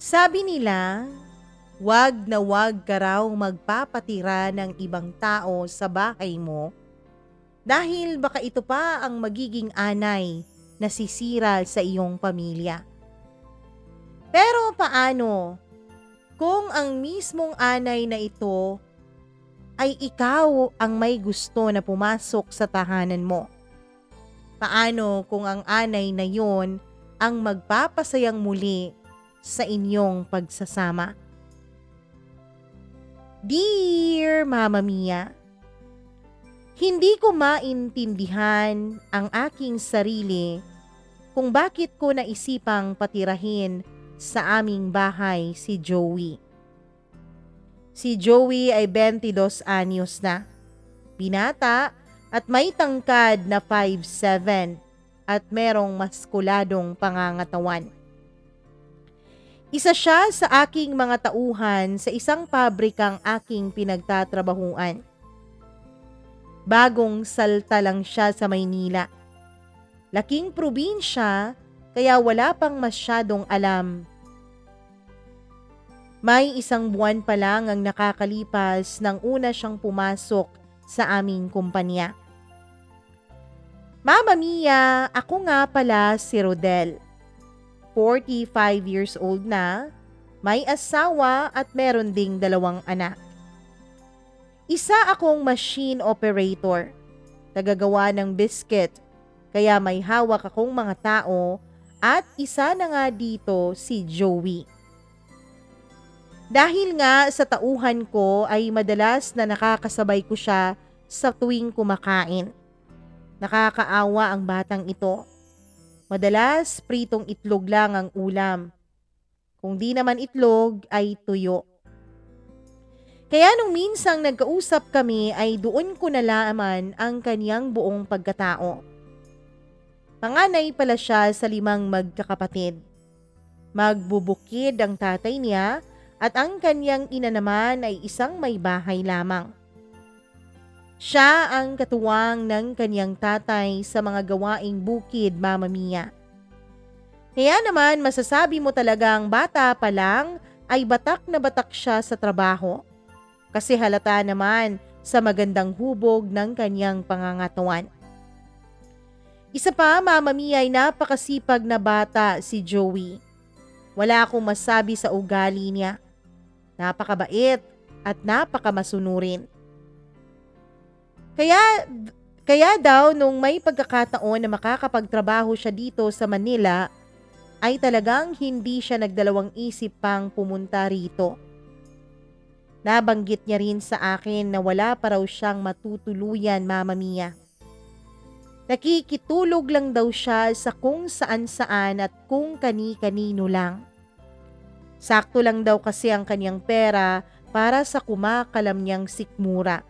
Sabi nila, wag na wag ka raw magpapatira ng ibang tao sa bahay mo dahil baka ito pa ang magiging anay na sisira sa iyong pamilya. Pero paano kung ang mismong anay na ito ay ikaw ang may gusto na pumasok sa tahanan mo? Paano kung ang anay na yon ang magpapasayang muli sa inyong pagsasama? Dear Mama Mia, hindi ko maintindihan ang aking sarili kung bakit ko naisipang patirahin sa aming bahay si Joey. Si Joey ay 22 anyos na, binata at may tangkad na 5'7" at merong maskuladong pangangatawan. Isa siya sa aking mga tauhan sa isang pabrikang aking pinagtatrabahuan. Bagong salta lang siya sa Maynila. Laking probinsya kaya wala pang masyadong alam. May 1 buwan pa lang ang nakakalipas nang una siyang pumasok sa aming kumpanya. Mama Mia, ako nga pala si Rodel. 45 years old na, may asawa at meron ding 2 anak. Isa akong machine operator, tagagawa ng biscuit, kaya may hawak akong mga tao at isa na nga dito si Joey. Dahil nga sa tauhan ko ay madalas na nakakasabay ko siya sa tuwing kumakain. Nakakaawa ang batang ito. Madalas pritong itlog lang ang ulam. Kung di naman itlog ay tuyo. Kaya nung minsang nagkausap kami ay doon ko nalaman ang kanyang buong pagkatao. Panganay pala siya sa 5 magkakapatid. Magbubukid ang tatay niya at ang kanyang ina naman ay isang may bahay lamang. Siya ang katuwang ng kanyang tatay sa mga gawaing bukid, Mama Mia. Kaya naman masasabi mo talagang bata pa lang ay batak na batak siya sa trabaho. Kasi halata naman sa magandang hubog ng kanyang pangangatawan. Isa pa, Mama Mia, ay napakasipag na bata si Joey. Wala akong masabi sa ugali niya. Napakabait at napakamasunurin. Kaya daw nung may pagkakataon na makakapagtrabaho siya dito sa Manila, ay talagang hindi siya nagdalawang isip pang pumunta rito. Nabanggit niya rin sa akin na wala pa raw siyang matutuluyan, Mama Mia. Nakikitulog lang daw siya sa kung saan-saan at kung kani-kanino lang. Sakto lang daw kasi ang kanyang pera para sa kumakalam niyang sikmura.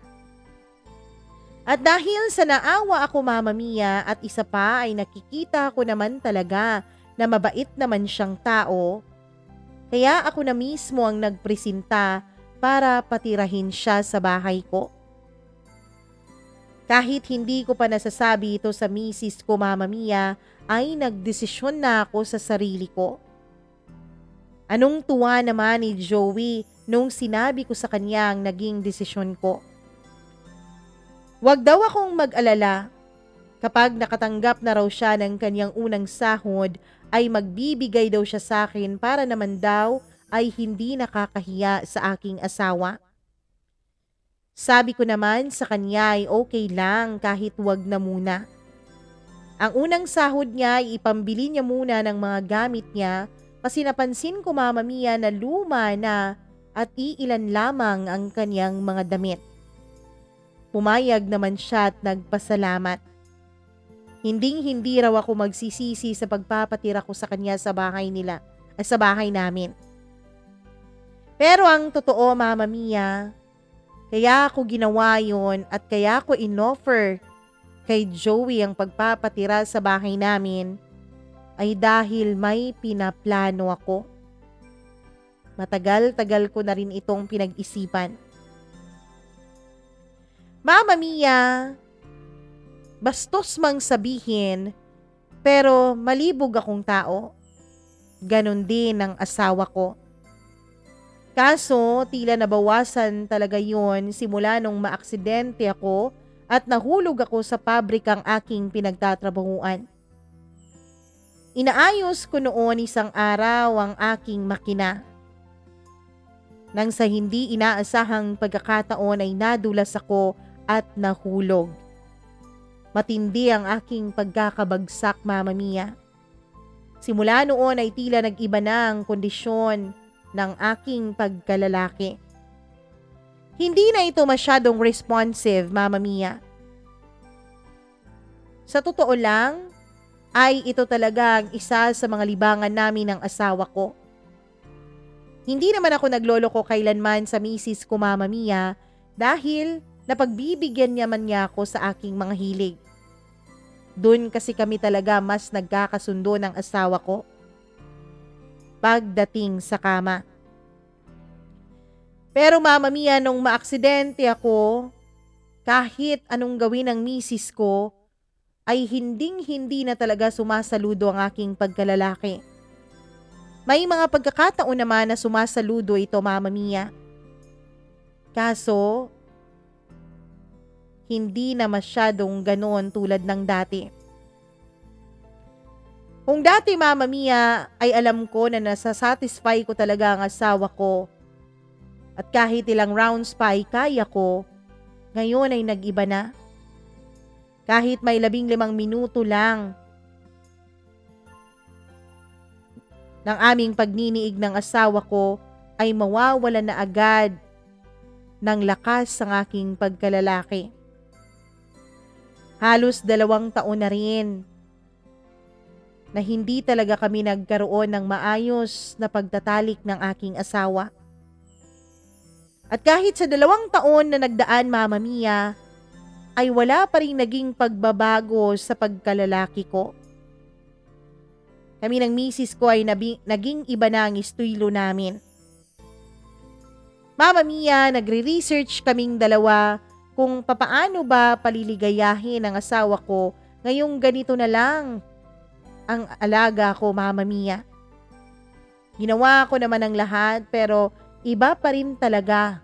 At dahil sa naawa ako, Mama Mia, at isa pa ay nakikita ko naman talaga na mabait naman siyang tao, kaya ako na mismo ang nagpresenta para patirahin siya sa bahay ko. Kahit hindi ko pa nasasabi ito sa misis ko, Mama Mia, ay nagdesisyon na ako sa sarili ko. Anong tuwa naman ni Joey nung sinabi ko sa kanya ang naging desisyon ko. Huwag daw akong mag-alala. Kapag nakatanggap na raw siya ng kanyang unang sahod, ay magbibigay daw siya sa akin para naman daw ay hindi nakakahiya sa aking asawa. Sabi ko naman sa kanya ay okay lang kahit wag na muna. Ang unang sahod niya ay ipambili niya muna ng mga gamit niya kasi napansin ko, Mama Mia, na luma na at iilan lamang ang kanyang mga damit. Pumayag naman siya at nagpasalamat. Hinding-hindi raw ako magsisisi sa pagpapatira ko sa kanya sa bahay nila, sa bahay namin. Pero ang totoo, Mama Mia, kaya ako ginawa yon at kaya ko inoffer kay Joey ang pagpapatira sa bahay namin ay dahil may pinaplano ako. Matagal-tagal ko na rin itong pinag-isipan. Mama Mia, bastos mang sabihin, pero malibog akong tao. Ganon din ang asawa ko. Kaso tila nabawasan talaga yon simula nung maaksidente ako at nahulog ako sa pabrikang aking pinagtatrabahuan. Inaayos ko noon isang araw ang aking makina. Nang sa hindi inaasahang pagkakataon ay nadulas ako at nahulog. Matindi ang aking pagkakabagsak, Mama Mia. Simula noon ay tila nag-iba na ang kondisyon ng aking pagkalalaki. Hindi na ito masyadong responsive, Mama Mia. Sa totoo lang, ay ito talaga ang isa sa mga libangan namin ng asawa ko. Hindi naman ako nagloloko kailanman sa misis ko, Mama Mia, dahil napagbibigyan niya ako sa aking mga hilig. Doon kasi kami talaga mas nagkakasundo ng asawa ko pagdating sa kama. Pero Mama Mia, nung maaksidente ako, kahit anong gawin ng misis ko, ay hinding-hindi na talaga sumasaludo ang aking pagkalalaki. May mga pagkakataon naman na sumasaludo ito, Mama Mia. Kaso, hindi na masyadong ganoon tulad ng dati. Kung dati, Mama Mia, ay alam ko na nasasatisfy ko talaga ang asawa ko at kahit ilang rounds pa ay kaya ko, ngayon ay nag-iba na. Kahit may 15 minuto lang ng aming pagniniig ng asawa ko ay mawawala na agad ng lakas ang aking pagkalalaki. Halos 2 taon na rin na hindi talaga kami nagkaroon ng maayos na pagtatalik ng aking asawa. At kahit sa 2 taon na nagdaan, Mama Mia, ay wala pa rin naging pagbabago sa pagkalalaki ko. Kami ng misis ko ay naging iba na ang estilo namin. Mama Mia, nagre-research kaming dalawa kung papaano ba paliligayahin ang asawa ko ngayong ganito na lang ang alaga ko, Mama Mia. Ginawa ko naman ang lahat pero iba pa rin talaga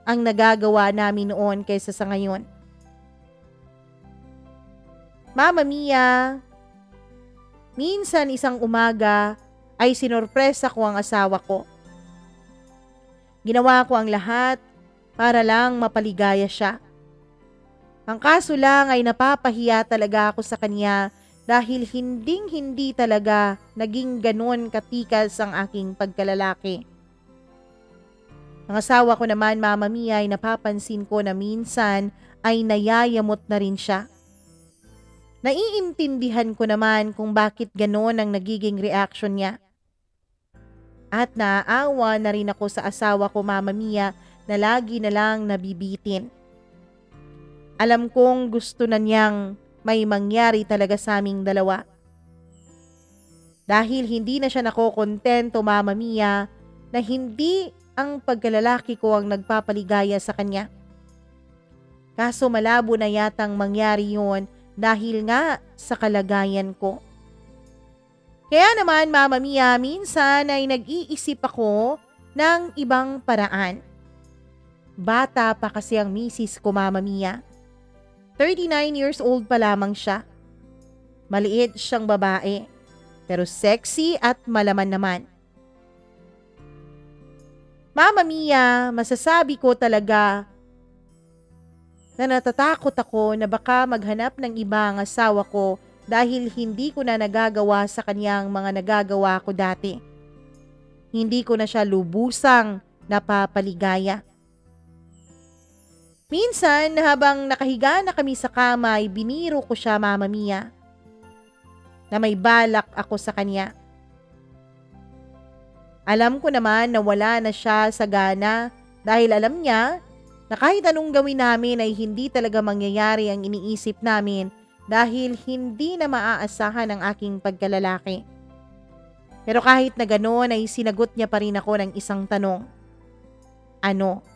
ang nagagawa namin noon kaysa sa ngayon. Mama Mia, minsan isang umaga ay sinorpresa ko ang asawa ko. Ginawa ko ang lahat para lang mapaligaya siya. Ang kaso lang ay napapahiya talaga ako sa kanya dahil hinding-hindi talaga naging ganon katikas ang aking pagkalalaki. Ang asawa ko naman, Mama Mia, ay napapansin ko na minsan ay nayayamot na rin siya. Naiintindihan ko naman kung bakit ganon ang nagiging reaction niya. At naaawa na rin ako sa asawa ko, Mama Mia, na lagi na lang nabibitin. Alam kong gusto na niyang may mangyari talaga sa aming dalawa. Dahil hindi na siya nakokontento, Mama Mia, na hindi ang pagkalalaki ko ang nagpapaligaya sa kanya. Kaso malabo na yatang mangyari yun dahil nga sa kalagayan ko. Kaya naman, Mama Mia, minsan ay nag-iisip ako ng ibang paraan. Bata pa kasi ang misis ko, Mama Mia. 39 years old pa lamang siya. Maliit siyang babae, pero sexy at malaman naman. Mama Mia, masasabi ko talaga na natatakot ako na baka maghanap ng iba ang asawa ko dahil hindi ko na nagagawa sa kanyang mga nagagawa ko dati. Hindi ko na siya lubusang napapaligaya. Minsan, habang nakahiga na kami sa kama, ay biniro ko siya, Mama Mia, na may balak ako sa kanya. Alam ko naman na wala na siya sa gana dahil alam niya na kahit anong gawin namin ay hindi talaga mangyayari ang iniisip namin dahil hindi na maaasahan ang aking pagkalalaki. Pero kahit na gano'n ay sinagot niya pa rin ako ng isang tanong. Ano?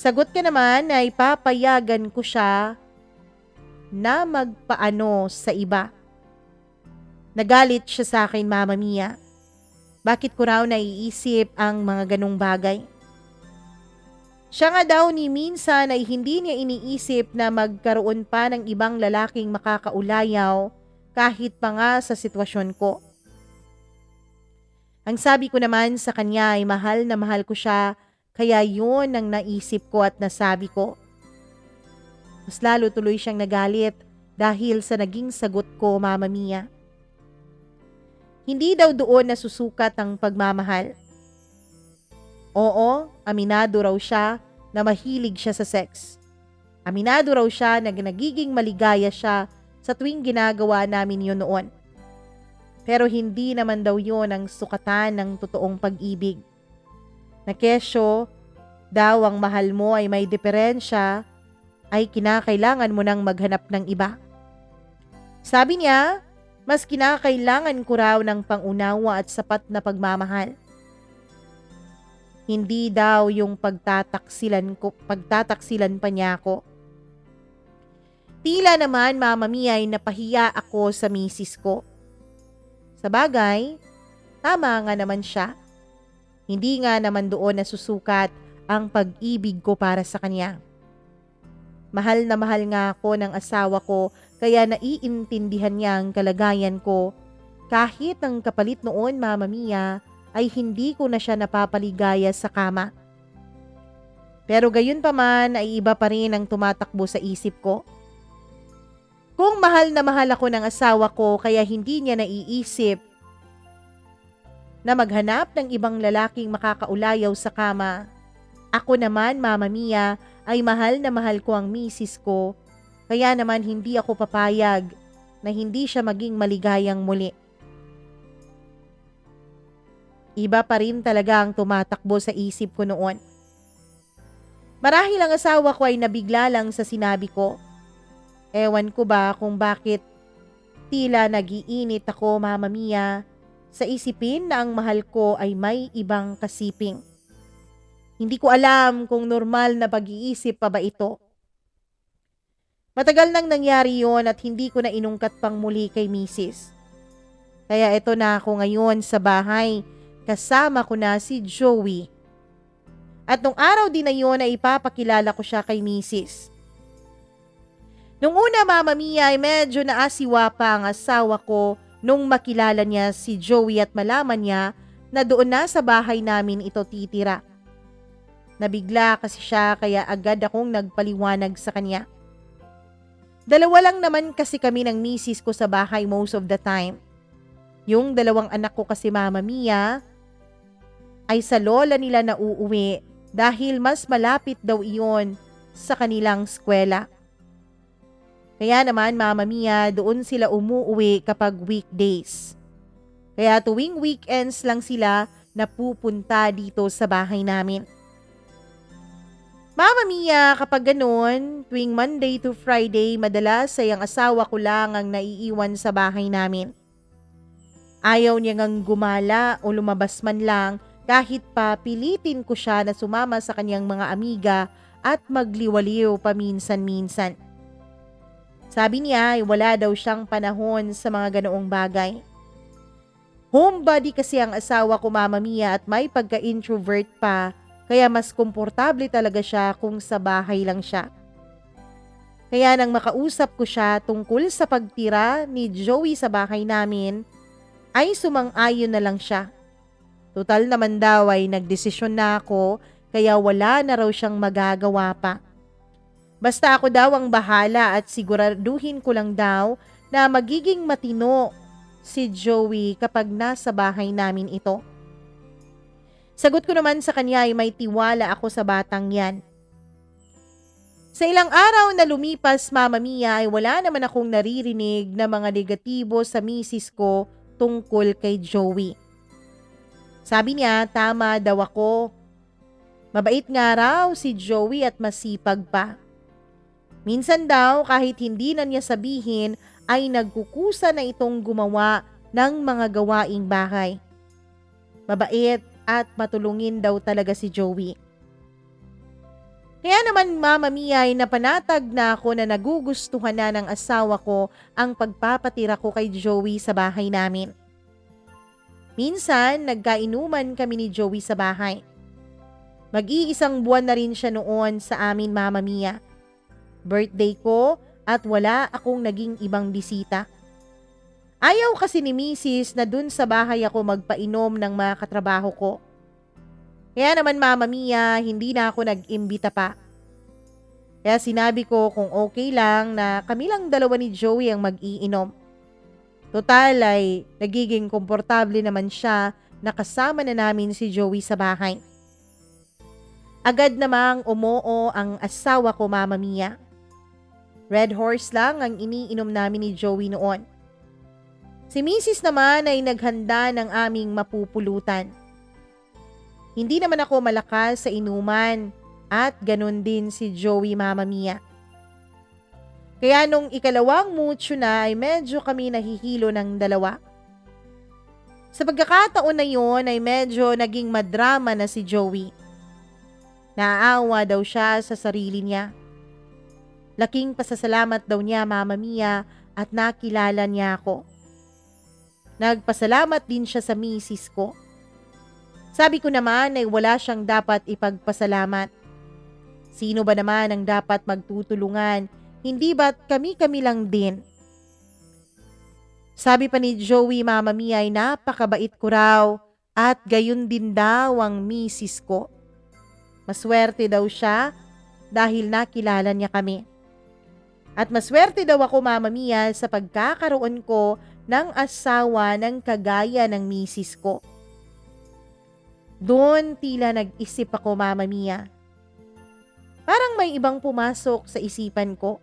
Sagot ka naman na ipapayagan ko siya na magpaano sa iba. Nagalit siya sa akin, Mama Mia. Bakit ko raw naiisip ang mga ganong bagay? Siya nga daw ni minsan ay hindi niya iniisip na magkaroon pa ng ibang lalaking makakaulayaw kahit pa nga sa sitwasyon ko. Ang sabi ko naman sa kanya ay mahal na mahal ko siya, kaya yun ang naisip ko at nasabi ko. Mas lalo tuloy siyang nagalit dahil sa naging sagot ko, Mama Mia. Hindi daw doon nasusukat ang pagmamahal. Oo, aminado raw siya na mahilig siya sa sex. Aminado raw siya na nagiging maligaya siya sa tuwing ginagawa namin yun noon. Pero hindi naman daw yun ang sukatan ng totoong pag-ibig. Na kesyo, daw ang mahal mo ay may diferensya, ay kinakailangan mo nang maghanap ng iba. Sabi niya, mas kinakailangan ko raw ng pangunawa at sapat na pagmamahal. Hindi daw yung pagtataksilan pa niya ako. Tila naman, Mama Mia, ay napahiya ako sa misis ko. Sa bagay, tama nga naman siya. Hindi nga naman doon nasusukat ang pag-ibig ko para sa kanya. Mahal na mahal nga ako ng asawa ko, kaya naiintindihan niya ang kalagayan ko. Kahit ang kapalit noon, Mama Mia, ay hindi ko na siya napapaligaya sa kama. Pero gayon pa man ay iba pa rin ang tumatakbo sa isip ko. Kung mahal na mahal ako ng asawa ko kaya hindi niya naiisip na maghanap ng ibang lalaking makakaulayaw sa kama, ako naman, Mama Mia, ay mahal na mahal ko ang misis ko, kaya naman hindi ako papayag na hindi siya maging maligayang muli. Iba pa rin talaga ang tumatakbo sa isip ko noon. Marahil ang asawa ko ay nabigla lang sa sinabi ko. Ewan ko ba kung bakit tila nagiinit ako, Mama Mia, sa isipin na ang mahal ko ay may ibang kasiping. Hindi ko alam kung normal na pag-iisip pa ba ito. Matagal nang nangyari yon at hindi ko na inungkat pang muli kay misis. Kaya eto na ako ngayon sa bahay. Kasama ko na si Joey. At nung araw din na yun ay ipapakilala ko siya kay misis. Nung una, Mama Mia, ay medyo naasiwa pa ang asawa ko nung makilala niya si Joey at malaman niya na doon na sa bahay namin ito titira. Nabigla kasi siya kaya agad akong nagpaliwanag sa kanya. Dalawa lang naman kasi kami ng misis ko sa bahay most of the time. Yung dalawang anak ko kasi, Mama Mia, ay sa lola nila na uuwi dahil mas malapit daw iyon sa kanilang eskwela. Kaya naman, Mama Mia, doon sila umuuwi kapag weekdays. Kaya tuwing weekends lang sila napupunta dito sa bahay namin. Mama Mia, kapag ganun, tuwing Monday to Friday, madalas ay ang asawa ko lang ang naiiwan sa bahay namin. Ayaw niya ngang gumala o lumabas man lang kahit pa pilitin ko siya na sumama sa kanyang mga amiga at magliwaliw paminsan-minsan. Sabi niya ay wala daw siyang panahon sa mga ganoong bagay. Homebody kasi ang asawa ko, Mama Mia, at may pagka-introvert pa, kaya mas komportable talaga siya kung sa bahay lang siya. Kaya nang makausap ko siya tungkol sa pagtira ni Joey sa bahay namin, ay sumang-ayon na lang siya. Total naman daw ay nagdesisyon na ako, kaya wala na raw siyang magagawa pa. Basta ako daw ang bahala at siguraduhin ko lang daw na magiging matino si Joey kapag nasa bahay namin ito. Sagot ko naman sa kanya ay may tiwala ako sa batang yan. Sa ilang araw na lumipas, Mama Mia, ay wala naman akong naririnig na mga negatibo sa misis ko tungkol kay Joey. Sabi niya, tama daw ako. Mabait nga raw si Joey at masipag pa. Minsan daw kahit hindi na niya sabihin ay nagkukusa na itong gumawa ng mga gawaing bahay. Mabait at matulungin daw talaga si Joey. Kaya naman, Mama Mia, ay napanatag na ako na nagugustuhan na ng asawa ko ang pagpapatira ko kay Joey sa bahay namin. Minsan, nagkainuman kami ni Joey sa bahay. Mag-iisang buwan na rin siya noon sa amin, Mama Mia. Birthday ko at wala akong naging ibang bisita. Ayaw kasi ni Mrs. na dun sa bahay ako magpainom ng mga katrabaho ko. Kaya naman, Mama Mia, hindi na ako nag-imbita pa. Kaya sinabi ko kung okay lang na kami lang dalawa ni Joey ang mag-iinom. Total ay nagiging komportable naman siya na kasama na namin si Joey sa bahay. Agad namang umoo ang asawa ko, Mama Mia. Red Horse lang ang iniinom namin ni Joey noon. Si Mrs. naman ay naghanda ng aming mapupulutan. Hindi naman ako malakas sa inuman at ganun din si Joey, Mama Mia. Kaya nung ikalawang mucho na ay medyo kami nahihilo ng dalawa. Sa pagkakataon na yon ay medyo naging madrama na si Joey. Naaawa daw siya sa sarili niya. Laking pasasalamat daw niya, Mama Mia, at nakilala niya ako. Nagpasalamat din siya sa misis ko. Sabi ko naman ay wala siyang dapat ipagpasalamat. Sino ba naman ang dapat magtutulungan? Hindi ba't kami-kami lang din? Sabi pa ni Joey, Mama Mia, ay napakabait ko raw at gayon din daw ang misis ko. Maswerte daw siya dahil nakilala niya kami. At maswerte daw ako, Mama Mia, sa pagkakaroon ko ng asawa ng kagaya ng misis ko. Doon tila nag-isip ako, Mama Mia. Parang may ibang pumasok sa isipan ko.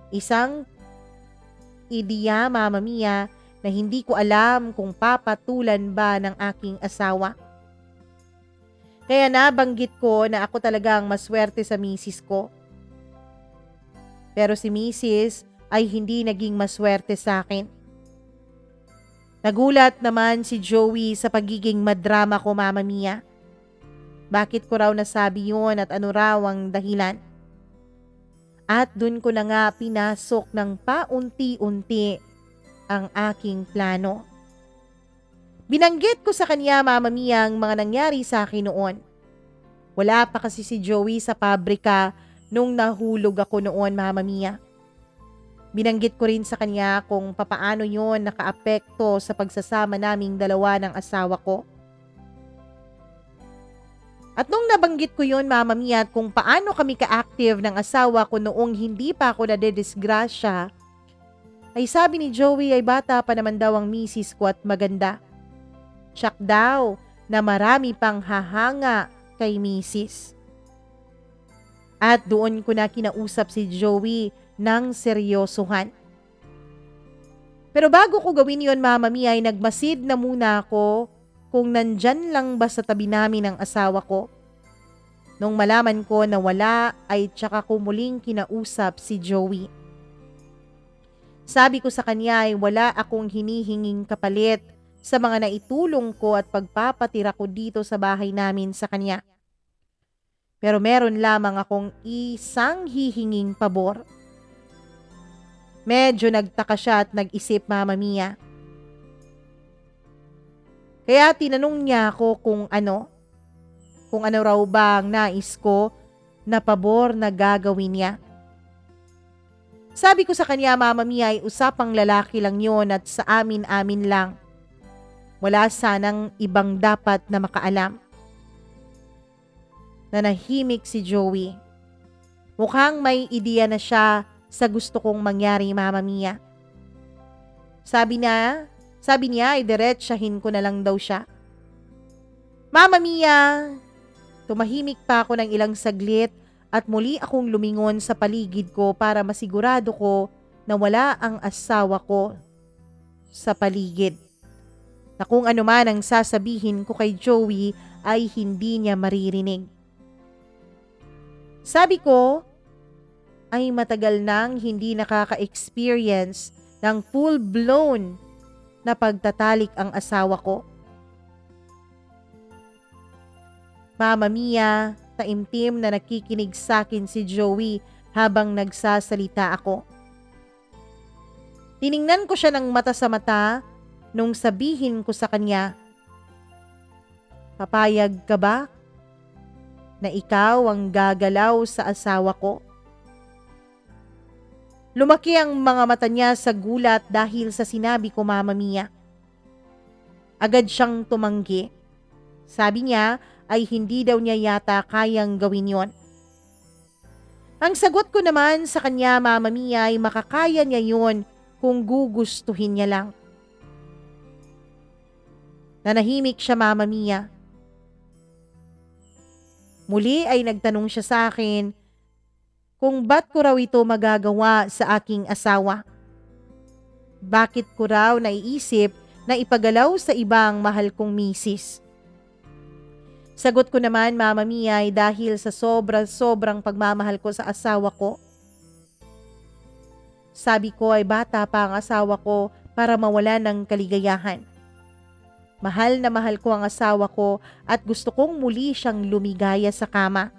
Isang ideya, Mama Mia, na hindi ko alam kung papatulan ba ng aking asawa. Kaya nabanggit ko na ako talagang maswerte sa misis ko. Pero si misis ay hindi naging maswerte sa akin. Nagulat naman si Joey sa pagiging madrama ko, Mama Mia. Bakit ko raw nasabi yun at ano raw ang dahilan? At dun ko na nga pinasok ng paunti-unti ang aking plano. Binanggit ko sa kanya, Mama Mia, ang mga nangyari sa akin noon. Wala pa kasi si Joey sa pabrika nung nahulog ako noon, Mama Mia. Binanggit ko rin sa kanya kung papaano yon nakaapekto sa pagsasama naming dalawa ng asawa ko. At nung nabanggit ko yon, Mama Mia, at kung paano kami ka-active ng asawa ko noong hindi pa ako nadedisgrasya, ay sabi ni Joey ay bata pa naman daw ang misis ko at maganda. Tsak daw na marami pang hahanga kay misis. At doon ko na kinausap si Joey ng seryosohan. Pero bago ko gawin yon, Mama Mia, ay nagmasid na muna ako kung nandyan lang ba sa tabi namin ang asawa ko. Nung malaman ko na wala ay tsaka ko muling kinausap si Joey. Sabi ko sa kanya ay wala akong hinihinging kapalit sa mga naitulong ko at pagpapatira ko dito sa bahay namin sa kanya. Pero meron lamang akong isang hihinging pabor. Medyo nagtaka siya at nag-isip, Mama Mia. Kaya tinanong niya ako kung ano raw ba ang nais ko na pabor na gagawin niya. Sabi ko sa kanya, Mama Mia, ay usapang lalaki lang yon at sa amin-amin lang. Wala sanang ibang dapat na makaalam. Nanahimik si Joey. Mukhang may ideya na siya sa gusto kong mangyari, Mama Mia. Sabi niya ay diretsyahin ko na lang daw siya. Mama Mia, tumahimik pa ako ng ilang saglit at muli akong lumingon sa paligid ko para masigurado ko na wala ang asawa ko sa paligid. Na kung ano man ang sasabihin ko kay Joey ay hindi niya maririnig. Sabi ko ay matagal nang hindi nakaka-experience ng full-blown na pagtatalik ang asawa ko. Mama Mia, taimtim na nakikinig sa akin si Joey habang nagsasalita ako. Tiningnan ko siya ng mata sa mata nung sabihin ko sa kanya, "Papayag ka ba na ikaw ang gagalaw sa asawa ko?" Lumaki ang mga mata niya sa gulat dahil sa sinabi ko, Mama Mia. Agad siyang tumanggi. Sabi niya ay hindi daw niya yata kayang gawin yon. Ang sagot ko naman sa kanya, Mama Mia, ay makakaya niya yon kung gugustuhin niya lang. Nanahimik siya, Mama Mia. Muli ay nagtanong siya sa akin kung ba't ko raw ito magagawa sa aking asawa. Bakit ko raw naiisip na ipagalaw sa ibang mahal kong misis? Sagot ko naman, Mama Mia, ay dahil sa sobrang pagmamahal ko sa asawa ko. Sabi ko ay bata pa ang asawa ko para mawala ng kaligayahan. Mahal na mahal ko ang asawa ko at gusto kong muli siyang lumigaya sa kama.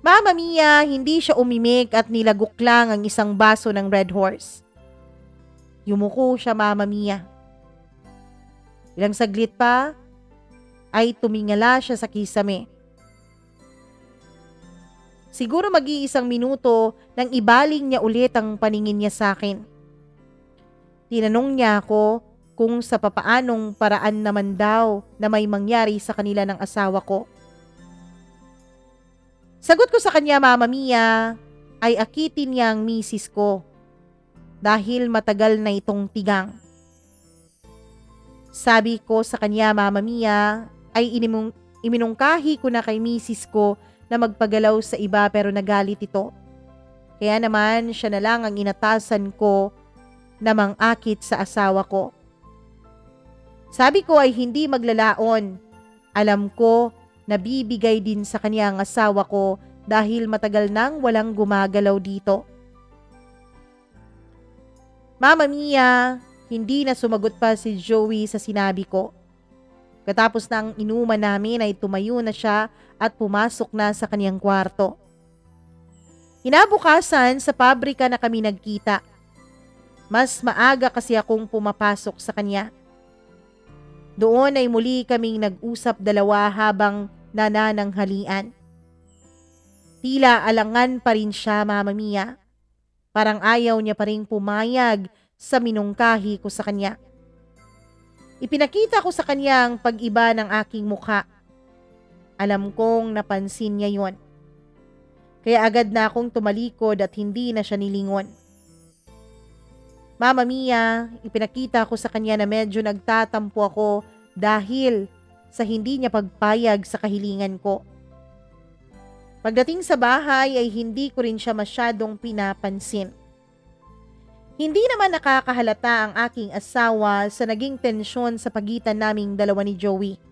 Mama Mia, hindi siya umimik at nilagok lang ang isang baso ng Red Horse. Yumuko siya, Mama Mia. Ilang saglit pa ay tumingala siya sa kisame. Siguro mag-iisang minuto nang ibaling niya ulit ang paningin niya sa akin. Tinanong niya ako kung sa papaanong paraan naman daw na may mangyari sa kanila ng asawa ko. Sagot ko sa kanya, Mama Mia, ay akitin niya ang misis ko dahil matagal na itong tigang. Sabi ko sa kanya, Mama Mia, ay iminungkahi ko na kay misis ko na magpagalaw sa iba pero nagalit ito. Kaya naman siya na lang ang inatasan ko na mangakit sa asawa ko. Sabi ko ay hindi maglalaon. Alam ko na bibigay din sa kanya ang asawa ko dahil matagal nang walang gumagalaw dito. Mama Mia, hindi na sumagot pa si Joey sa sinabi ko. Katapos na ang inuman namin ay tumayo na siya at pumasok na sa kanyang kwarto. Kinabukasan sa pabrika na kami nagkita. Mas maaga kasi akong pumapasok sa kanya. Doon ay muli kaming nag-usap dalawa habang nanananghalian. Tila alangan pa rin siya, Mama Mia. Parang ayaw niya pa rin pumayag sa minungkahi ko sa kanya. Ipinakita ko sa kanya ang pag-iba ng aking mukha. Alam kong napansin niya yon. Kaya agad na akong tumalikod at hindi na siya nilingon. Mama Mia, ipinakita ko sa kanya na medyo nagtatampo ako dahil sa hindi niya pagpayag sa kahilingan ko. Pagdating sa bahay ay hindi ko rin siya masyadong pinapansin. Hindi naman nakakahalata ang aking asawa sa naging tensyon sa pagitan naming dalawa ni Joey.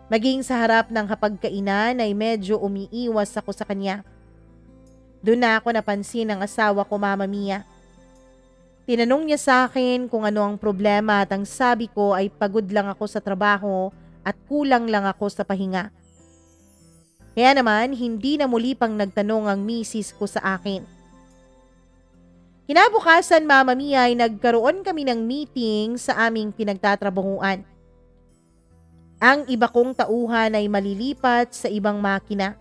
Maging sa harap ng hapagkainan ay medyo umiiwas ako sa kanya. Doon na ako napansin ng asawa ko, Mama Mia. Tinanong niya sa akin kung ano ang problema at ang sabi ko ay pagod lang ako sa trabaho at kulang lang ako sa pahinga. Kaya naman hindi na muli pang nagtanong ang misis ko sa akin. Kinabukasan, Mama Mia, ay nagkaroon kami ng meeting sa aming pinagtatrabahuan. Ang iba kong tauhan ay malilipat sa ibang makina.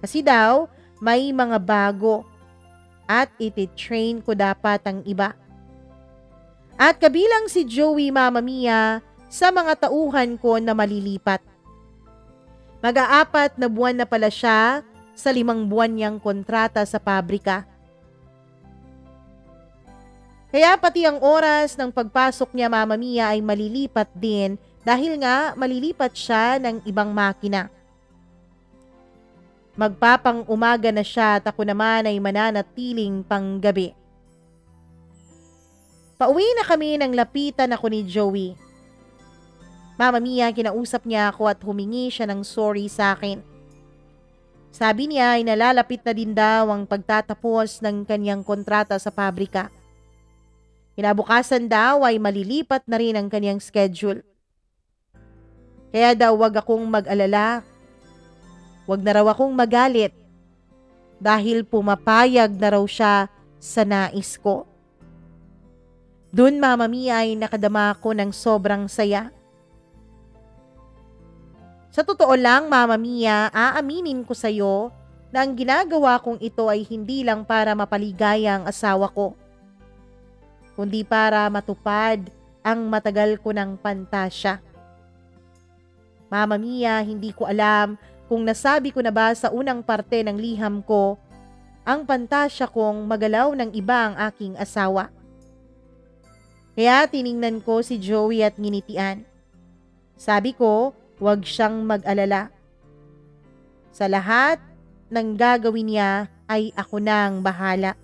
Kasi daw may mga bago at iti-train ko dapat ang iba. At kabilang si Joey, Mama Mia, sa mga tauhan ko na malilipat. Mag-aapat na buwan na pala siya sa 5 buwan niyang kontrata sa pabrika. Kaya pati ang oras ng pagpasok niya, Mama Mia, ay malilipat din dahil nga malilipat siya ng ibang makina. Magpapang umaga na siya at ako naman ay mananatiling panggabi. Pauwi na kami nang lapitan ako ni Joey. Mama Mia, kinausap niya ako at humingi siya ng sorry sa akin. Sabi niya ay nalalapit na din daw ang pagtatapos ng kanyang kontrata sa pabrika. Kinabukasan daw ay malilipat na rin ang kanyang schedule. Kaya daw wag akong mag-alala. Wag na raw akong magalit dahil pumapayag na raw siya sa nais ko. Dun, Mama Mia, ay nakadama ko ng sobrang saya. Sa totoo lang, Mama Mia, aaminin ko sa'yo na ang ginagawa kong ito ay hindi lang para mapaligaya ang asawa ko, kundi para matupad ang matagal ko ng pantasya. Mama Mia, hindi ko alam kung nasabi ko na ba sa unang parte ng liham ko ang pantasya kong magalaw ng iba ang aking asawa. Kaya tiningnan ko si Joey at nginitian. Sabi ko, huwag siyang mag-alala. Sa lahat ng gagawin niya ay ako nang bahala.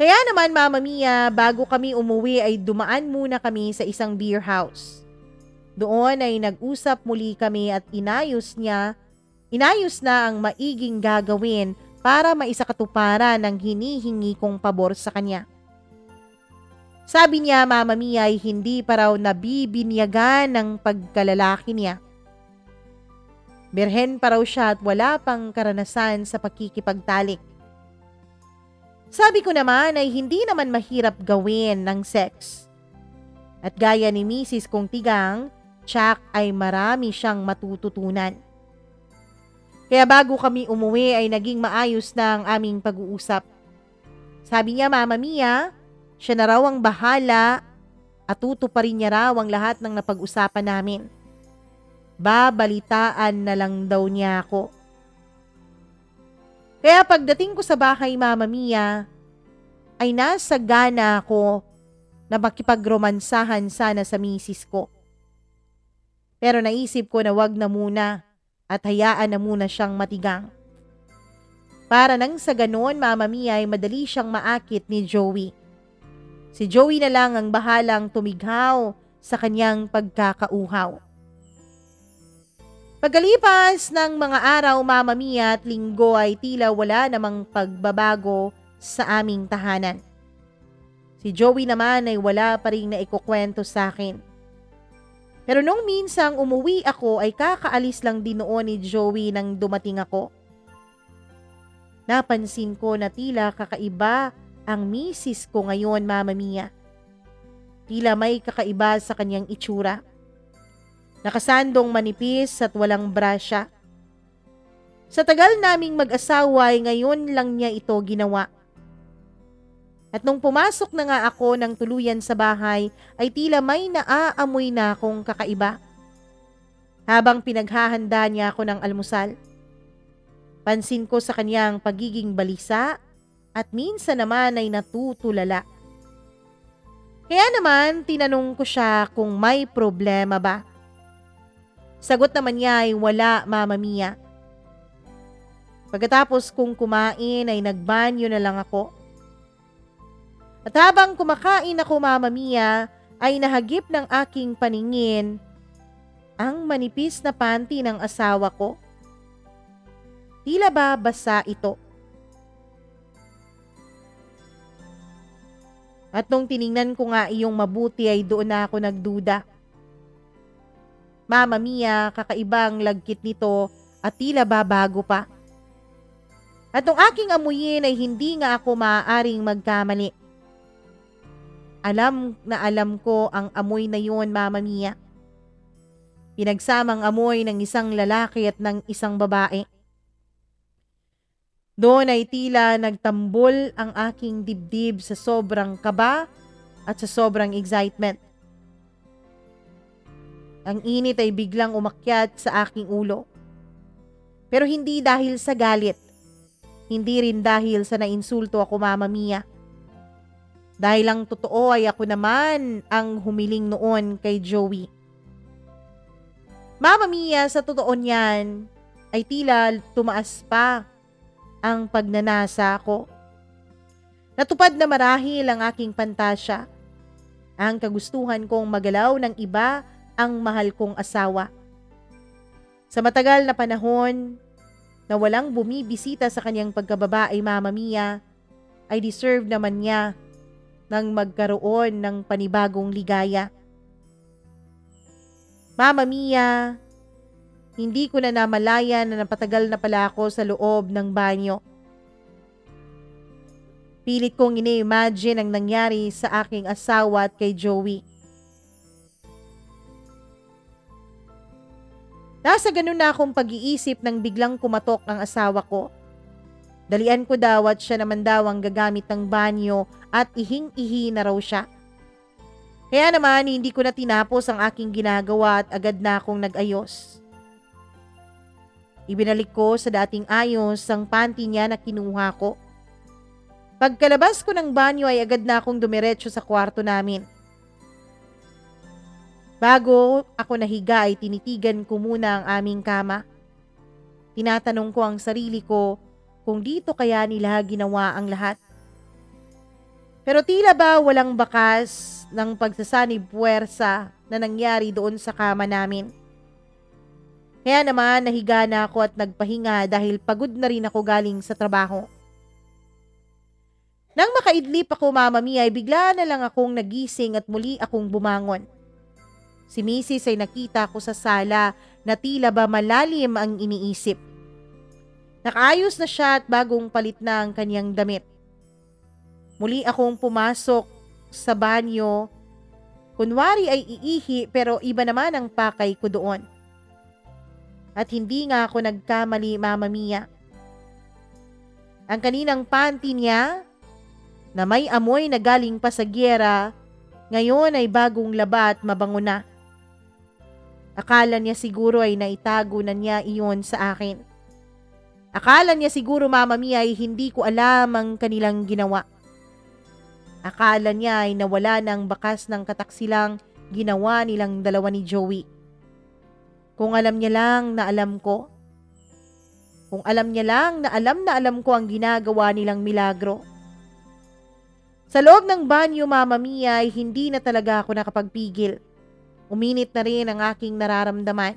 Kaya naman, Mama Mia, bago kami umuwi ay dumaan muna kami sa isang beer house. Doon ay nag-usap muli kami at inayos na ang maiging gagawin para maisakatuparan ang hinihingi kong pabor sa kanya. Sabi niya, Mama Mia, ay hindi pa raw nabibinyagan ng pagkalalaki niya. Birhen pa raw siya at wala pang karanasan sa pakikipagtalik. Sabi ko naman ay hindi naman mahirap gawin ng sex. At gaya ni Mrs. kong tigang, Chuck, ay marami siyang matututunan. Kaya bago kami umuwi ay naging maayos na ang aming pag-uusap. Sabi niya, Mama Mia, siya na raw ang bahala at tutuparin niya raw ang lahat ng napag-usapan namin. Babalitaan na lang daw niya ako. Kaya pagdating ko sa bahay, Mama Mia, ay nasa gana ako na makipagromansahan sana sa misis ko. Pero naisip ko na wag na muna at hayaan na muna siyang matigang. Para nang sa ganoon, Mama Mia, ay madali siyang maakit ni Joey. Si Joey na lang ang bahalang tumighaw sa kanyang pagkakauhaw. Pagkalipas ng mga araw, Mama Mia, at linggo ay tila wala namang pagbabago sa aming tahanan. Si Joey naman ay wala pa rin na ikukwento sa akin. Pero nung minsang umuwi ako ay kakaalis lang din noon ni Joey nang dumating ako. Napansin ko na tila kakaiba ang misis ko ngayon, Mama Mia. Tila may kakaiba sa kanyang itsura. Nakasandong manipis at walang brasya. Sa tagal naming mag-asawa ay ngayon lang niya ito ginawa. At nung pumasok na nga ako ng tuluyan sa bahay, ay tila may naaamoy na akong kakaiba. Habang pinaghahanda niya ako ng almusal, pansin ko sa kanyang pagiging balisa at minsan naman ay natutulala. Kaya naman tinanong ko siya kung may problema ba. Sagot naman niya ay wala, Mama Mia. Pagkatapos kong kumain ay nagbanyo na lang ako. At habang kumakain ako, Mama Mia, ay nahagip ng aking paningin ang manipis na panty ng asawa ko. Tila ba basa ito? At nung tiningnan ko nga iyong mabuti ay doon na ako nagduda. Mama Mia, kakaibang lagkit nito at tila ba bago pa. At nung aking amuyin ay hindi nga ako maaaring magkamali. Alam na alam ko ang amoy na yun, Mama Mia. Pinagsamang amoy ng isang lalaki at ng isang babae. Doon ay tila nagtambol ang aking dibdib sa sobrang kaba at sa sobrang excitement. Ang init ay biglang umakyat sa aking ulo. Pero hindi dahil sa galit. Hindi rin dahil sa nainsulto ako, Mama Mia. Dahil ang totoo ay ako naman ang humiling noon kay Joey. Mama Mia, sa totoo niyan ay tila tumaas pa ang pagnanasa ko. Natupad na marahil ang aking pantasya. Ang kagustuhan kong magalaw ng iba ang mahal kong asawa. Sa matagal na panahon na walang bumibisita sa kanyang pagkababae, Mama Mia, ay deserve naman niya nang magkaroon ng panibagong ligaya. Mama Mia, hindi ko na namalayan na napatagal na pala ako sa loob ng banyo. Pilit kong ini-imagine ang nangyari sa aking asawa at kay Joey. Nasa ganun na akong pag-iisip nang biglang kumatok ang asawa ko. Dalian ko daw at siya naman daw ang gagamit ng banyo at ihing-ihi na raw siya. Kaya naman hindi ko na tinapos ang aking ginagawa at agad na akong nag-ayos. Ibinalik ko sa dating ayos ang panty niya na kinuha ko. Pagkalabas ko ng banyo ay agad na akong dumiretso sa kwarto namin. Bago ako nahiga ay tinitigan ko muna ang aming kama. Tinatanong ko ang sarili ko kung dito kaya nila ginawa ang lahat. Pero tila ba walang bakas ng pagsasanib puwersa na nangyari doon sa kama namin. Kaya naman nahiga na ako at nagpahinga dahil pagod na rin ako galing sa trabaho. Nang makaidlip ako, Mama Mia, ay bigla na lang akong nagising at muli akong bumangon. Si Mrs. ay nakita ko sa sala na tila ba malalim ang iniisip. Nakaayos na siya at bagong palit na ang kanyang damit. Muli akong pumasok sa banyo. Kunwari ay iihi pero iba naman ang pakay ko doon. At hindi nga ako nagkamali, Mama Mia. Ang kaninang panty niya na may amoy na galing pa sa gyera, ngayon ay bagong laba at mabango na. Akala niya siguro ay naitago na niya iyon sa akin. Akala niya siguro, Mama Mia, ay hindi ko alam ang kanilang ginawa. Akala niya ay nawala ng bakas ng kataksilang ginawa nilang dalawa ni Joey. Kung alam niya lang na alam ko. Kung alam niya lang na alam ko ang ginagawa nilang milagro. Sa loob ng banyo, Mama Mia, ay hindi na talaga ako nakapagpigil. Uminit na rin ang aking nararamdaman.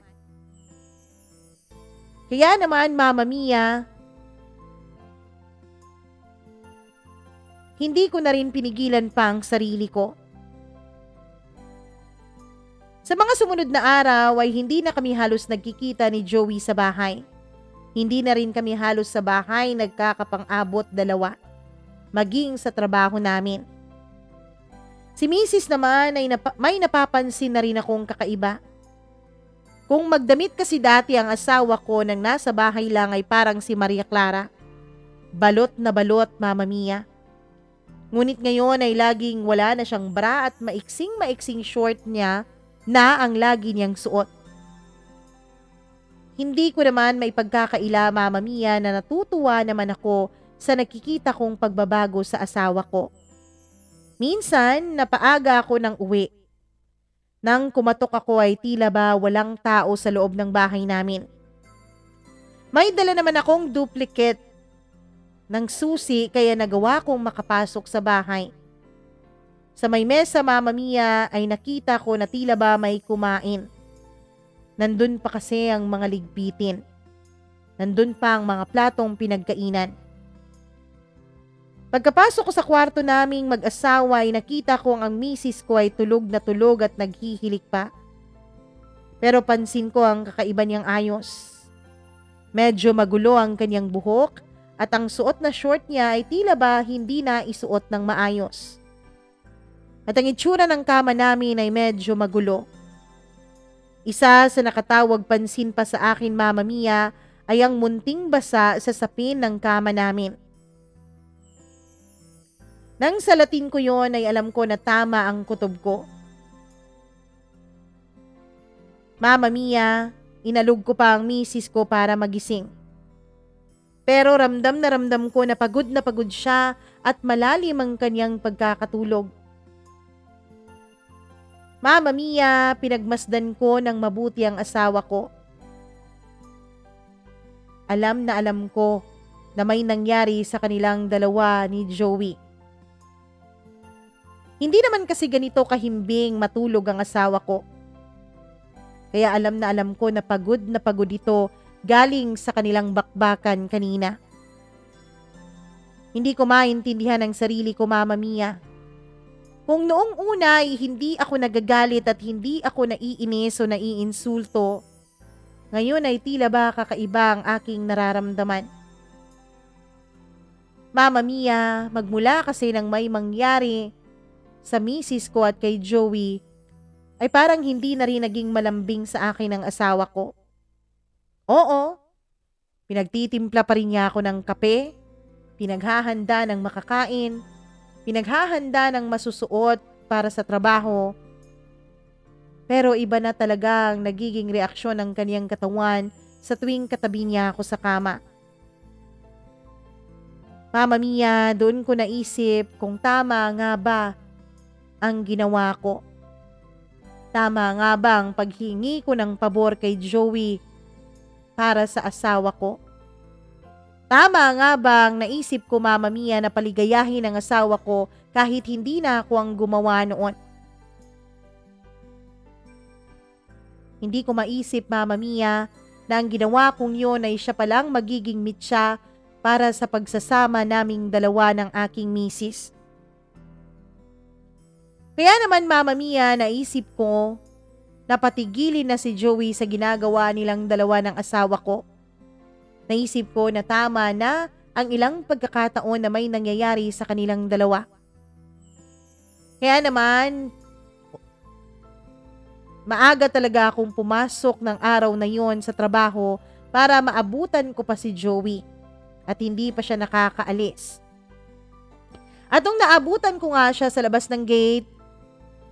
Kaya naman, Mama Mia, hindi ko na rin pinigilan pa ang sarili ko. Sa mga sumunod na araw ay hindi na kami halos nagkikita ni Joey sa bahay. Hindi na rin kami halos sa bahay nagkakapang-abot dalawa, maging sa trabaho namin. Si Mrs. naman ay may napapansin na rin akong kakaiba. Kung magdamit kasi dati ang asawa ko nang nasa bahay lang ay parang si Maria Clara. Balot na balot, Mama Mia. Ngunit ngayon ay laging wala na siyang bra at maiksing short niya na ang lagi niyang suot. Hindi ko naman may pagkakaila, Mama Mia, na natutuwa naman ako sa nakikita kong pagbabago sa asawa ko. Minsan, napaaga ako ng uwi. Nang kumatok ako ay tila ba walang tao sa loob ng bahay namin. May dala naman akong duplicate ng susi kaya nagawa kong makapasok sa bahay. Sa may mesa, Mama Mia, ay nakita ko na tila ba may kumain. Nandun pa kasi ang mga ligpitin. Nandun pa ang mga platong pinagkainan. Pagkapasok ko sa kwarto naming mag-asawa ay nakita ko ang misis ko ay tulog na tulog at naghihilik pa. Pero pansin ko ang kakaiba niyang ayos. Medyo magulo ang kanyang buhok at ang suot na short niya ay tila ba hindi na isuot ng maayos. At ang itsura ng kama namin ay medyo magulo. Isa sa nakatawag pansin pa sa akin, Mama Mia, ay ang munting basa sa sapin ng kama namin. Nang salatin ko yon ay alam ko na tama ang kutob ko. Mama Mia, inalog ko pa ang misis ko para magising. Pero ramdam ko na pagod siya at malalim ang kanyang pagkakatulog. Mama Mia, pinagmasdan ko ng mabuti ang asawa ko. Alam ko na may nangyari sa kanilang dalawa ni Joey. Hindi naman kasi ganito kahimbing matulog ang asawa ko. Kaya alam ko na pagod ito galing sa kanilang bakbakan kanina. Hindi ko maintindihan ang sarili ko, Mama Mia. Kung noong una ay hindi ako nagagalit at hindi ako naiinis o naiinsulto, ngayon ay tila ba kakaiba ang aking nararamdaman. Mama Mia, magmula kasi nang may mangyari sa misis ko at kay Joey, ay parang hindi na rin naging malambing sa akin ang asawa ko. Oo, pinagtitimpla pa rin niya ako ng kape, pinaghahanda ng makakain, pinaghahanda ng masusuot para sa trabaho. Pero iba na talaga ang nagiging reaksyon ng kaniyang katawan sa tuwing katabi niya ako sa kama. Mama Mia, doon ko naisip kung tama nga ba ang ginawa ko. Tama nga ba ang paghingi ko ng pabor kay Joey para sa asawa ko? Tama nga ba ang naisip ko, Mama Mia, na paligayahin ang asawa ko kahit hindi na ako ang gumawa noon? Hindi ko maisip, Mama Mia, na ang ginawa kong yun ay siya palang magiging mitsa para sa pagsasama naming dalawa ng aking misis. Kaya naman, Mama Mia, naisip ko na patigilin na si Joey sa ginagawa nilang dalawa ng asawa ko. Naisip ko na tama na ang ilang pagkakataon na may nangyayari sa kanilang dalawa. Kaya naman, maaga talaga akong pumasok ng araw na yon sa trabaho para maabutan ko pa si Joey at hindi pa siya nakakaalis. At nung naabutan ko nga siya sa labas ng gate,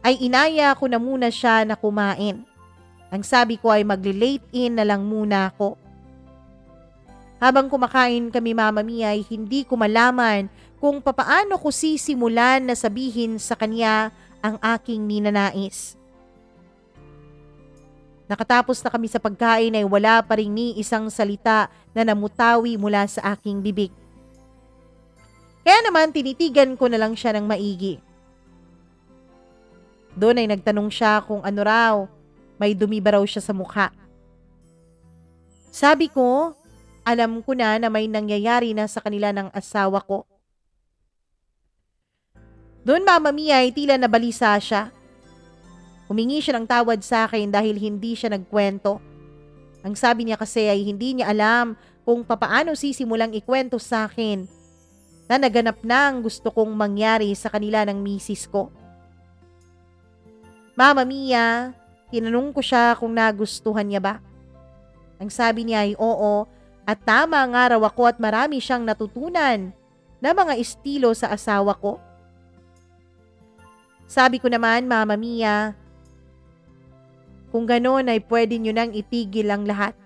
ay inaya ko na muna siya na kumain. Ang sabi ko ay magli-late in na lang muna ako. Habang kumakain kami, Mama Mia, ay hindi ko malaman kung papaano ko sisimulan na sabihin sa kanya ang aking ninanais. Nakatapos na kami sa pagkain ay wala pa rin ni isang salita na namutawi mula sa aking bibig. Kaya naman tinitigan ko na lang siya ng maigi. Doon ay nagtanong siya kung ano raw, may dumi ba raw siya sa mukha. Sabi ko, alam ko na may nangyayari na sa kanila ng asawa ko. Doon, Mama Mia, ay tila nabalisa siya. Humingi siya ng tawad sa akin dahil hindi siya nagkwento. Ang sabi niya kasi ay hindi niya alam kung papaano sisimulang ikwento sa akin na naganap na ang gusto kong mangyari sa kanila ng misis ko. Mama Mia, tinanong ko siya kung nagustuhan niya ba. Ang sabi niya ay oo at tama nga raw ako at marami siyang natutunan na mga estilo sa asawa ko. Sabi ko naman, Mama Mia, kung gano'n ay pwede nyo nang itigil ang lahat.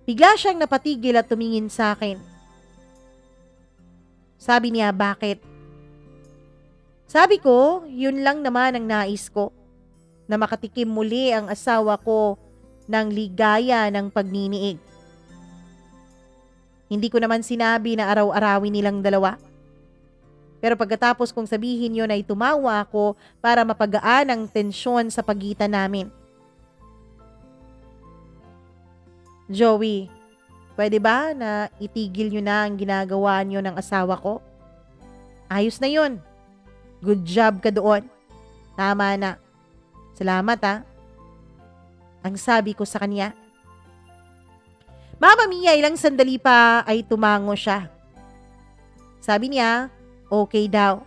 Bigla siyang napatigil at tumingin sa akin. Sabi niya, bakit? Sabi ko, yun lang naman ang nais ko, na makatikim muli ang asawa ko ng ligaya ng pagniniig. Hindi ko naman sinabi na araw-arawin nilang dalawa. Pero pagkatapos kong sabihin yun ay tumawa ako para mapagaan ang tensyon sa pagitan namin. Joey, pwede ba na itigil nyo na ang ginagawa nyo ng asawa ko? Ayos na yun. Good job ka doon. Tama na. Salamat ha. Ang sabi ko sa kanya. Mama Mia, ilang sandali pa ay tumango siya. Sabi niya, okay daw.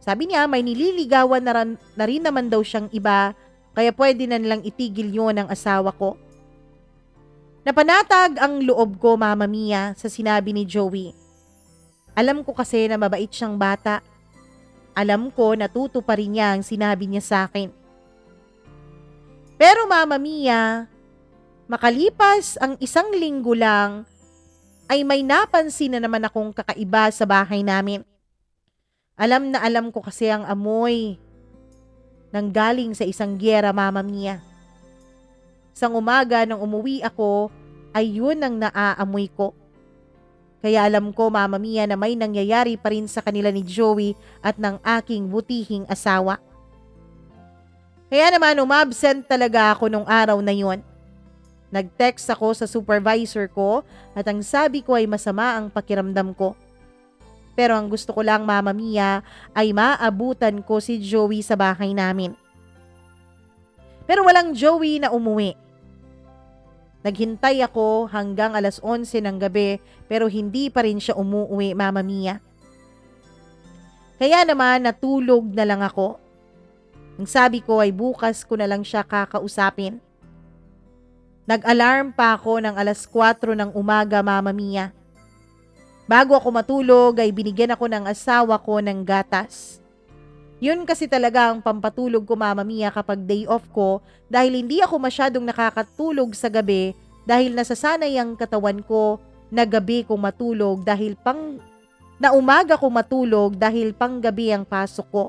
Sabi niya may nililigawan na rin naman daw siyang iba kaya pwede na nilang itigil yun ang asawa ko. Napanatag ang loob ko, Mama Mia, sa sinabi ni Joey. Alam ko kasi na mabait siyang bata. Alam ko natuto pa rin niya ang sinabi niya sa akin. Pero Mama Mia, makalipas ang 1 linggo lang, ay may napansin na naman akong kakaiba sa bahay namin. Alam na alam ko kasi ang amoy nang galing sa isang gyera, Mama Mia. Sang umaga nang umuwi ako, ay yun ang naaamoy ko. Kaya alam ko, Mama Mia, na may nangyayari pa rin sa kanila ni Joey at ng aking butihing asawa. Kaya naman umabsent talaga ako nung araw na yun. Nag-text ako sa supervisor ko at ang sabi ko ay masama ang pakiramdam ko. Pero ang gusto ko lang, Mama Mia, ay maabutan ko si Joey sa bahay namin. Pero walang Joey na umuwi. Naghintay ako hanggang alas 11 ng gabi pero hindi pa rin siya umuwi, Mama Mia. Kaya naman natulog na lang ako. Ang sabi ko ay bukas ko na lang siya kakausapin. Nag-alarm pa ako ng alas 4 ng umaga, Mama Mia. Bago ako matulog ay binigyan ako ng asawa ko ng gatas. Yun kasi talaga ang pampatulog ko, Mama Mia, kapag day off ko dahil hindi ako masyadong nakakatulog sa gabi dahil nasasanay ang katawan ko na gabi kong matulog na umaga kong matulog dahil pang gabi ang pasok ko.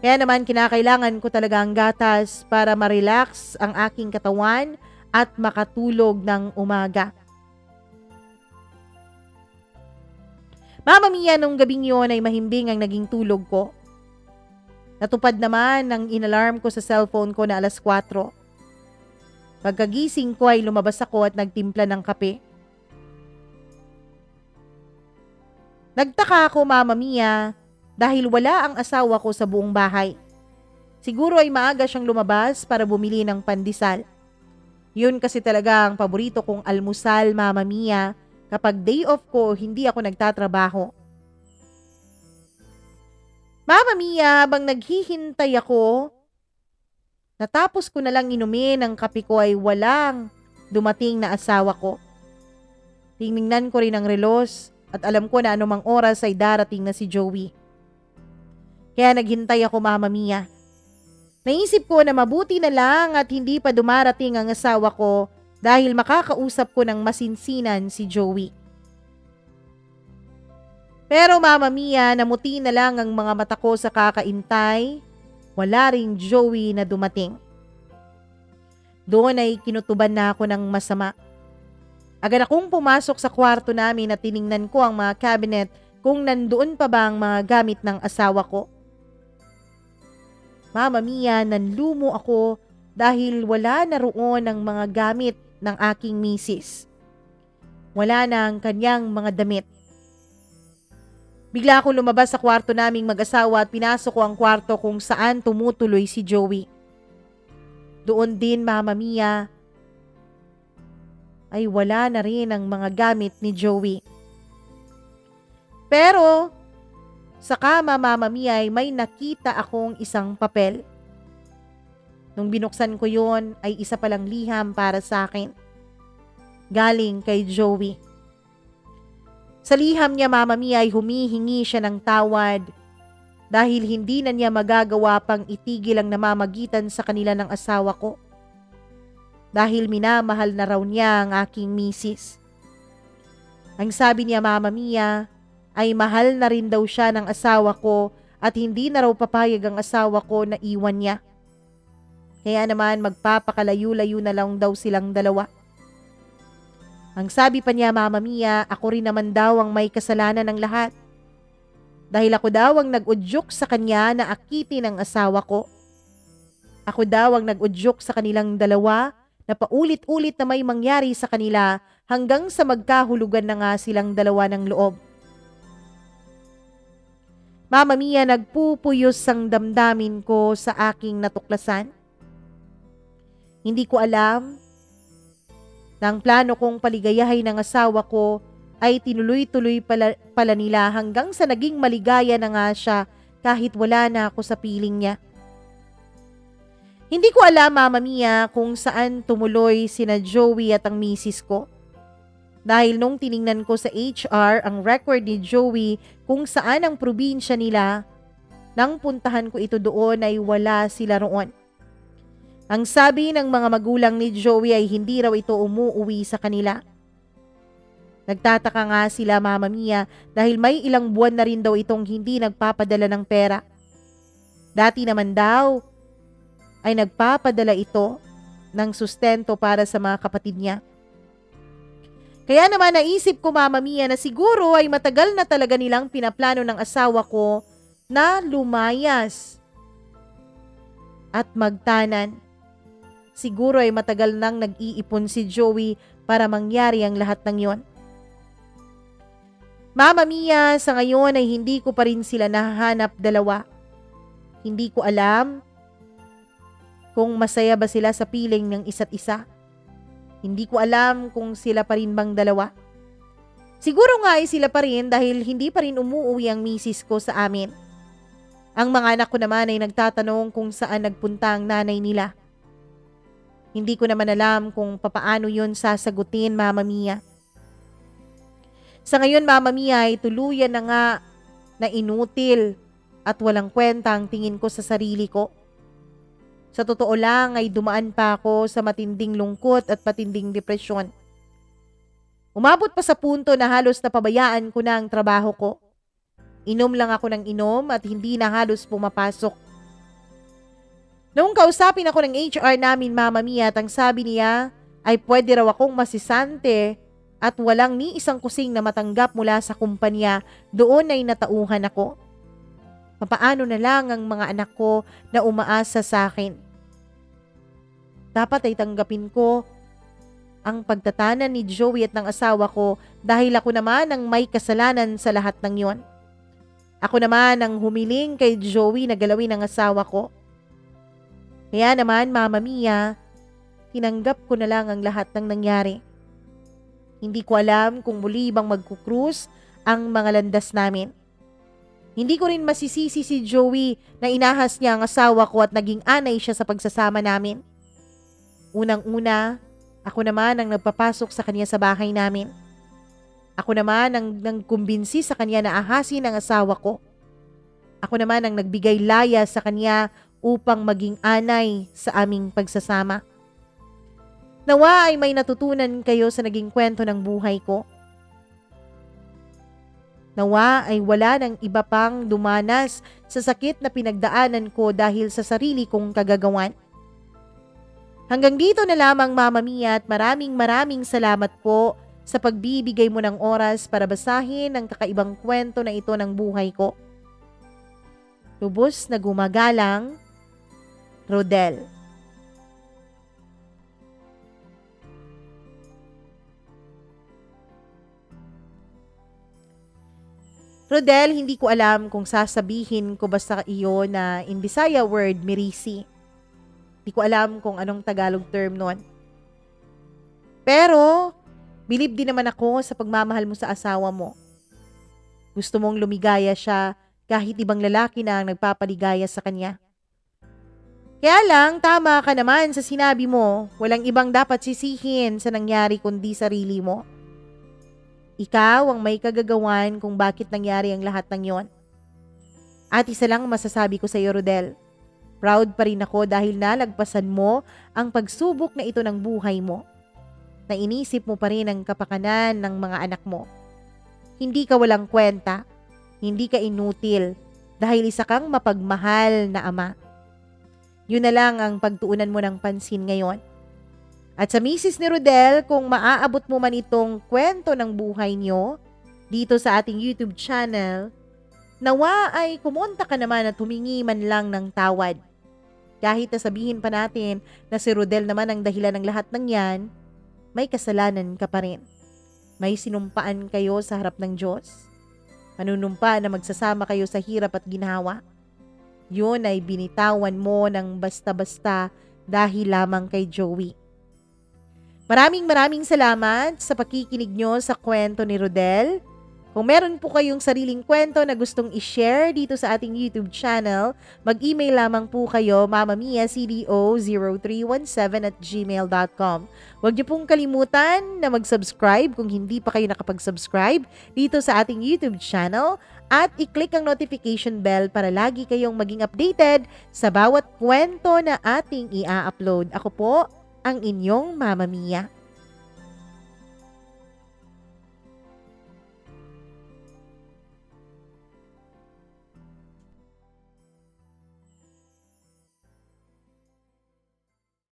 Kaya naman kinakailangan ko talaga ang gatas para ma-relax ang aking katawan at makatulog ng umaga. Mama Mia, nung gabing yun ay mahimbing ang naging tulog ko. Natupad naman ang inalarm ko sa cellphone ko na alas 4. Pagkagising ko ay lumabas ako at nagtimpla ng kape. Nagtaka ako, Mama Mia, dahil wala ang asawa ko sa buong bahay. Siguro ay maaga siyang lumabas para bumili ng pandesal. Yun kasi talaga ang paborito kong almusal, Mama Mia, kapag day off ko hindi ako nagtatrabaho. Mama Mia, habang naghihintay ako, natapos ko na lang inumin ang kape ko ay walang dumating na asawa ko. Tingnan ko rin ang relos at alam ko na anumang oras ay darating na si Joey. Kaya naghintay ako, Mama Mia. Naisip ko na mabuti na lang at hindi pa dumarating ang asawa ko dahil makakausap ko ng masinsinan si Joey. Pero Mama Mia, namuti na lang ang mga mata ko sa kakaintay. Wala ring Joey na dumating. Doon ay kinutuban na ako ng masama. Agad akong pumasok sa kwarto namin at tiningnan ko ang mga cabinet kung nandoon pa ba ang mga gamit ng asawa ko. Mama Mia, nanlumo ako dahil wala na roon ang mga gamit ng aking misis. Wala na ang kanyang mga damit. Bigla akong lumabas sa kwarto naming mag-asawa at pinasok ko ang kwarto kung saan tumutuloy si Joey. Doon din, Mama Mia, ay wala na rin ang mga gamit ni Joey. Pero sa kama, Mama Mia, ay may nakita akong isang papel. Nung binuksan ko yun ay isa palang liham para sa akin. Galing kay Joey. Sa liham niya, Mama Mia, ay humihingi siya ng tawad dahil hindi na niya magagawa pang itigil ang namamagitan sa kanila ng asawa ko. Dahil minamahal na raw niya ang aking misis. Ang sabi niya, Mama Mia, ay mahal na rin daw siya ng asawa ko at hindi na raw papayag ang asawa ko na iwan niya. Kaya naman magpapakalayo-layo na lang daw silang dalawa. Ang sabi pa niya, Mama Mia, ako rin naman daw ang may kasalanan ng lahat. Dahil ako daw ang nag-udyok sa kanya na akitin ang asawa ko. Ako daw ang nag-udyok sa kanilang dalawa na paulit-ulit na may mangyari sa kanila hanggang sa magkahulugan na nga silang dalawa ng loob. Mama Mia, nagpupuyos ang damdamin ko sa aking natuklasan. Hindi ko alam na ang plano kong paligayahin ng asawa ko ay tinuloy-tuloy pala nila hanggang sa naging maligaya na nga siya kahit wala na ako sa piling niya. Hindi ko alam, Mama Mia, kung saan tumuloy sina Joey at ang misis ko. Dahil nung tiningnan ko sa HR ang record ni Joey kung saan ang probinsya nila, nang puntahan ko ito doon ay wala sila roon. Ang sabi ng mga magulang ni Joey ay hindi raw ito umuuwi sa kanila. Nagtataka nga sila, Mama Mia, dahil may ilang buwan na rin daw itong hindi nagpapadala ng pera. Dati naman daw ay nagpapadala ito ng sustento para sa mga kapatid niya. Kaya naman naisip ko, Mama Mia, na siguro ay matagal na talaga nilang pinaplano ng asawa ko na lumayas at magtanan. Siguro ay matagal nang nag-iipon si Joey para mangyari ang lahat ng yon. Mama Mia, sa ngayon ay hindi ko pa rin sila nahahanap dalawa. Hindi ko alam kung masaya ba sila sa piling ng isa't isa. Hindi ko alam kung sila pa rin bang dalawa. Siguro nga ay sila pa rin dahil hindi pa rin umuuwi ang misis ko sa amin. Ang mga anak ko naman ay nagtatanong kung saan nagpunta ang nanay nila. Hindi ko naman alam kung papaano yun sasagutin, Mama Mia. Sa ngayon, Mama Mia, ay tuluyan na nga na inutil at walang kwenta ang tingin ko sa sarili ko. Sa totoo lang ay dumaan pa ako sa matinding lungkot at matinding depresyon. Umabot pa sa punto na halos napabayaan ko na ang trabaho ko. Inom lang ako ng inom at hindi na halos pumapasok. Noong kausapin ako ng HR namin, Mama Mia, at ang sabi niya ay pwede raw akong masisante at walang ni isang kusing na matanggap mula sa kumpanya, doon ay natauhan ako. Papaano na lang ang mga anak ko na umaasa sa akin? Dapat ay tanggapin ko ang pagtatanan ni Joey at ng asawa ko dahil ako naman ang may kasalanan sa lahat ng yon. Ako naman ang humiling kay Joey na galawin ang asawa ko. Kaya naman, Mama Mia, tinanggap ko na lang ang lahat ng nangyari. Hindi ko alam kung muli bang magkukrus ang mga landas namin. Hindi ko rin masisisi si Joey na inahas niya ang asawa ko at naging anay siya sa pagsasama namin. Unang-una, ako naman ang nagpapasok sa kanya sa bahay namin. Ako naman ang nagkumbinsi sa kanya na ahasin ang asawa ko. Ako naman ang nagbigay laya sa kanya upang maging anay sa aming pagsasama. Nawa ay may natutunan kayo sa naging kwento ng buhay ko. Nawa ay wala ng iba pang dumanas sa sakit na pinagdaanan ko dahil sa sarili kong kagagawan. Hanggang dito na lamang, Mama Mia, at maraming salamat po sa pagbibigay mo ng oras para basahin ang kakaibang kwento na ito ng buhay ko. Lubos na gumagalang, Rodel. Rodel, hindi ko alam kung sasabihin ko ba sa iyo na in Bisaya word, Mirisi. Di ko alam kung anong Tagalog term nun. Pero, bilib din naman ako sa pagmamahal mo sa asawa mo. Gusto mong lumigaya siya kahit ibang lalaki na ang nagpapaligaya sa kanya. Kaya lang, tama ka naman sa sinabi mo, walang ibang dapat sisihin sa nangyari kundi sarili mo. Ikaw ang may kagagawan kung bakit nangyari ang lahat ng yon. At isa lang masasabi ko sa iyo, Rodel. Proud pa rin ako dahil nalagpasan mo ang pagsubok na ito ng buhay mo. Na inisip mo pa rin ang kapakanan ng mga anak mo. Hindi ka walang kwenta, hindi ka inutil dahil isa kang mapagmahal na ama. Yun na lang ang pagtuunan mo ng pansin ngayon. At sa misis ni Rodel, kung maaabot mo man itong kwento ng buhay niyo dito sa ating YouTube channel, nawa ay kumonta ka naman at humingi man lang ng tawad. Kahit nasabihin pa natin na si Rodel naman ang dahilan ng lahat ng yan, may kasalanan ka pa rin. May sinumpaan kayo sa harap ng Diyos. Panunumpa na magsasama kayo sa hirap at ginhawa. Yun ay binitawan mo ng basta-basta dahil lamang kay Joey. Maraming salamat sa pakikinig nyo sa kwento ni Rodel. Kung meron po kayong sariling kwento na gustong i-share dito sa ating YouTube channel, mag-email lamang po kayo mamamiacdo0317@gmail.com. Huwag niyo pong kalimutan na mag-subscribe kung hindi pa kayo nakapag-subscribe dito sa ating YouTube channel at i-click ang notification bell para lagi kayong maging updated sa bawat kwento na ating i-upload. Ako po ang inyong Mama Mia.